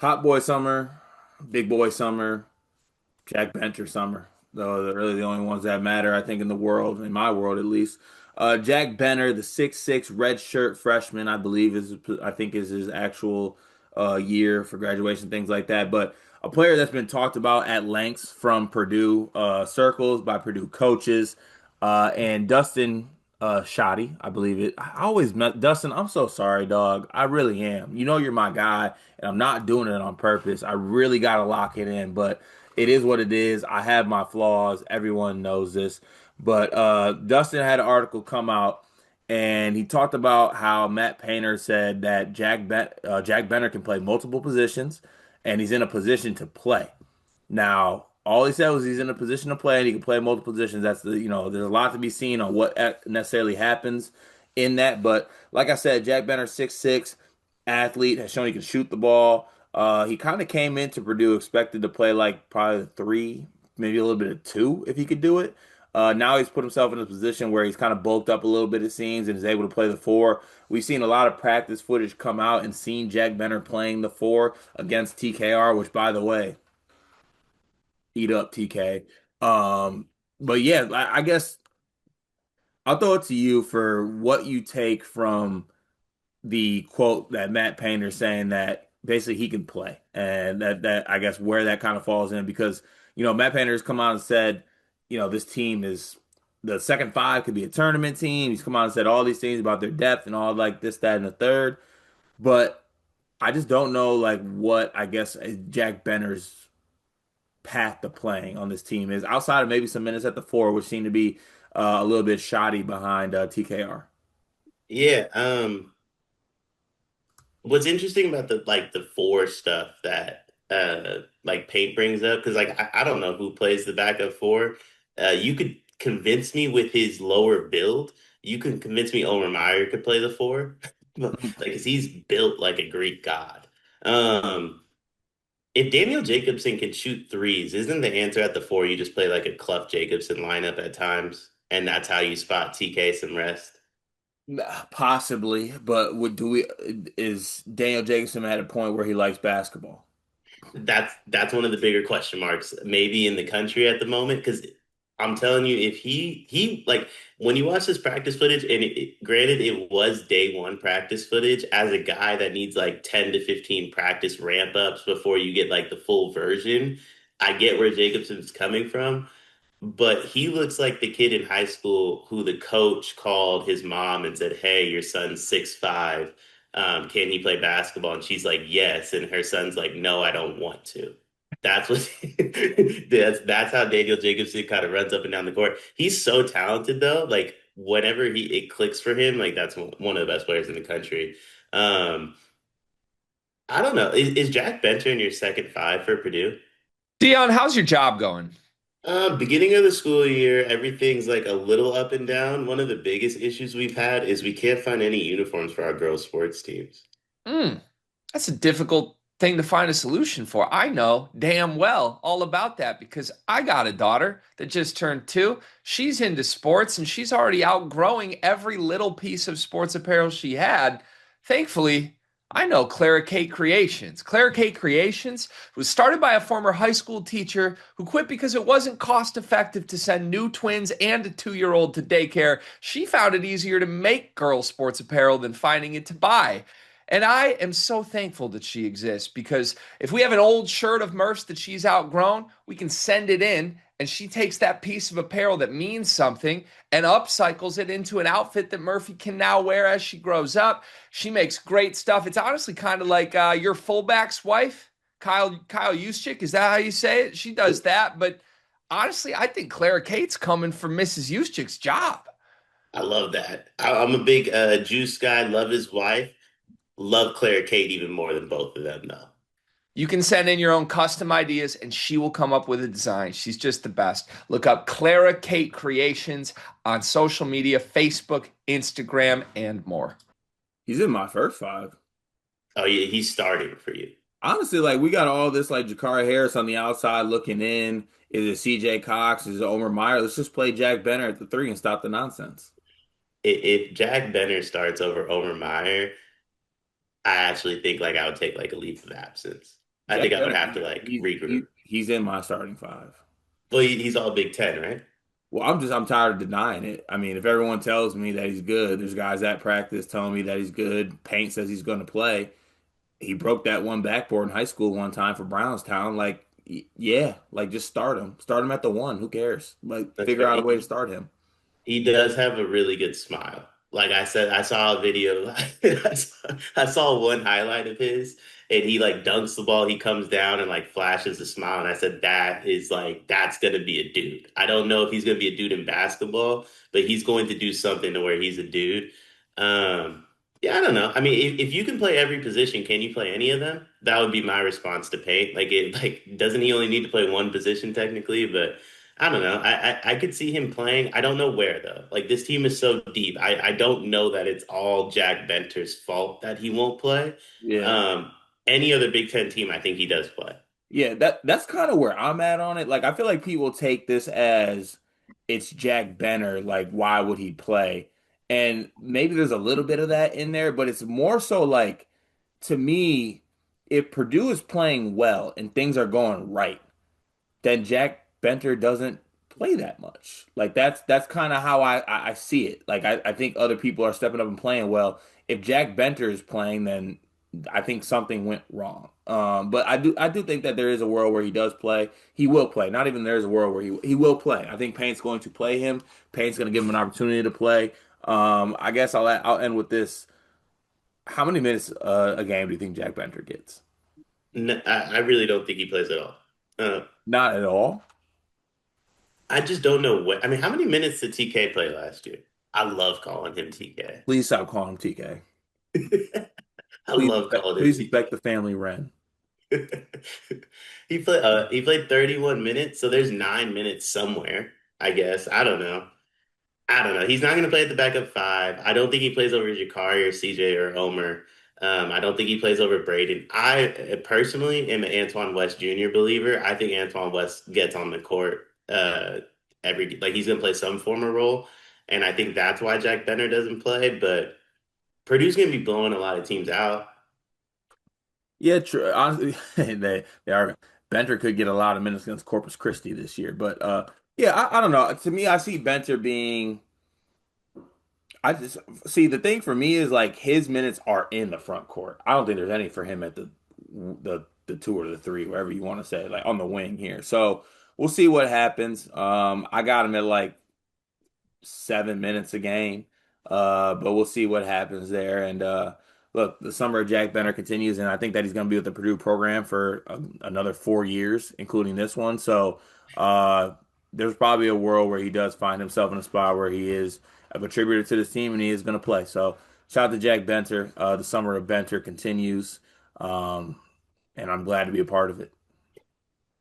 Hot boy summer, big boy summer, Jack Bencher summer. Though they're really the only ones that matter, I think, in the world, in my world at least. Jack Benner, the 6'6" red shirt freshman, I believe is his actual year for graduation, things like that. But a player that's been talked about at lengths from Purdue circles by Purdue coaches, and Dustin Shoddy, I believe it. I always met Dustin. I'm so sorry, dog. I really am. You know you're my guy, and I'm not doing it on purpose. I really gotta lock it in, but it is what it is. I have my flaws. Everyone knows this. But Dustin had an article come out, and he talked about how Matt Painter said that Jack Benner can play multiple positions, and he's in a position to play. Now, all he said was he's in a position to play, and he can play multiple positions. There's a lot to be seen on what necessarily happens in that. But like I said, Jack Benner, 6'6" athlete, has shown he can shoot the ball. He kind of came into Purdue expected to play like probably three, maybe a little bit of two if he could do it. Now he's put himself in a position where he's kind of bulked up a little bit, it seems, and is able to play the four. We've seen a lot of practice footage come out and seen Jack Benner playing the four against TKR, which, by the way, eat up TK. Um, but yeah, I guess I'll throw it to you for what you take from the quote that Matt Painter saying that basically he can play, and that I guess where that kind of falls in because Matt Painter has come out and said this team is the second five could be a tournament team. He's come out and said all these things about their depth and all like this, that, and the third, but I just don't know like what I guess Jack Benner's path to playing on this team is outside of maybe some minutes at the four, which seem to be a little bit shoddy behind TKR. Yeah, what's interesting about the four stuff that like Paint brings up, because I don't know who plays the backup four. You could convince me with his lower build. You can convince me Omer Meyer could play the four. Like, 'cause he's built like a Greek god. Um, if Daniel Jacobson can shoot threes, isn't the answer at the four you just play like a Clough Jacobson lineup at times, and that's how you spot TK some rest? Possibly, but would do we is Daniel Jacobson at a point where he likes basketball? That's one of the bigger question marks maybe in the country at the moment, because I'm telling you, if he like, when you watch this practice footage, and granted it was day one practice footage, as a guy that needs like 10 to 15 practice ramp ups before you get like the full version, I get where Jacobson's coming from. But he looks like the kid in high school who the coach called his mom and said, "Hey, your son's 6'5". Can he play basketball?" And she's like, "Yes." And her son's like, "No, I don't want to." That's what that's how Daniel Jacobson kind of runs up and down the court. He's so talented though. Like whenever he it clicks for him, like that's one of the best players in the country. Um, I don't know. Is Jack Bencher in your second five for Purdue? Dion, how's your job going? Beginning of the school year, everything's like a little up and down. One of the biggest issues we've had is we can't find any uniforms for our girls' sports teams. Mm, that's a difficult thing to find a solution for. I know damn well all about that because I got a daughter that just turned 2. She's into sports and she's already outgrowing every little piece of sports apparel she had. Thankfully, I know Clara Kate Creations. Clara Kate Creations was started by a former high school teacher who quit because it wasn't cost effective to send new twins and a 2-year-old to daycare. She found it easier to make girls' sports apparel than finding it to buy. And I am so thankful that she exists because if we have an old shirt of Murph's that she's outgrown, we can send it in and she takes that piece of apparel that means something and upcycles it into an outfit that Murphy can now wear as she grows up. She makes great stuff. It's honestly kind of like your fullback's wife, Kyle Juszczyk. Is that how you say it? She does that, but honestly, I think Clara Kate's coming for Mrs. Juszczyk's job. I love that. I'm a big Juice guy. Love his wife. Love Claire Kate even more than both of them, though. You can send in your own custom ideas and she will come up with a design. She's just the best. Look up Clara Kate Creations on social media, Facebook, Instagram, and more. He's in my first five. Oh yeah, he's starting for you. Honestly, like we got all this like Jakari Harris on the outside looking in. Is it CJ Cox? Is it Omer Meyer? Let's just play Jack Benner at the three and stop the nonsense. If Jack Benner starts over Omer Meyer, I actually think like I would take like a leave of absence. I Jack think I would Benner, have to like regroup. he's in my starting five. Well, he's all Big Ten, right? Well, I'm tired of denying it. I mean, if everyone tells me that he's good, there's guys at practice telling me that he's good. Paint says he's going to play. He broke that one backboard in high school one time for Brownstown. Like, yeah, like just start him. Start him at the one. Who cares? Like, That's figure fair. out a way to start him. He does have a really good smile. Like I said, I saw a video. I saw one highlight of his, and he like dunks the ball. He comes down and like flashes a smile, and I said, "That is like that's gonna be a dude." I don't know if he's gonna be a dude in basketball, but he's going to do something to where he's a dude. Um, yeah, I don't know. I mean, if you can play every position, can you play any of them? That would be my response to Pate. Like doesn't he only need to play one position technically? But I don't know. I could see him playing. I don't know where though. Like this team is so deep. I don't know that it's all Jack Benter's fault that he won't play. Yeah. Um, any other Big Ten team, I think he does play. Yeah, that's kind of where I'm at on it. Like, I feel like people take this as it's Jack Benner. Like, why would he play? And maybe there's a little bit of that in there, but it's more so like, to me, if Purdue is playing well and things are going right, then Jack Benter doesn't play that much. Like that's kind of how I see it. Like I think other people are stepping up and playing well. If Jack Benter is playing, then I think something went wrong. But I do think that there is a world where he does play. He will play. Not even there's a world where he will play. I think Payne's going to play him. Payne's going to give him an opportunity to play. I guess I'll end with this. How many minutes a game do you think Jack Benter gets? I really don't think he plays at all. Uh, Not at all. I just don't know what. I mean, how many minutes did TK play last year? I love calling him TK. Please stop calling him TK. I love calling him Please respect TK. the family, Ren. He played 31 minutes, so there's 9 minutes somewhere, I guess. I don't know. He's not going to play at the backup five. I don't think he plays over Jakari or CJ or Omer. I don't think he plays over Braden. I personally am an Antoine West Jr. believer. I think Antoine West gets on the court every like he's going to play some form of role, and I think that's why Jack Benner doesn't play. But Purdue's going to be blowing a lot of teams out. Yeah, true. Honestly, they are. Benter could get a lot of minutes against Corpus Christi this year, but yeah, I don't know. To me, I see Benter being. I just see the thing for me is like his minutes are in the front court. I don't think there's any for him at the two or the three, wherever you want to say, like on the wing here. So we'll see what happens. I got him at like 7 minutes a game. But we'll see what happens there. And look, the summer of Jack Benner continues, and I think that he's going to be with the Purdue program for another 4 years, including this one. So there's probably a world where he does find himself in a spot where he is a contributor to this team and he is going to play. So shout out to Jack Benter. The summer of Benter continues, and I'm glad to be a part of it.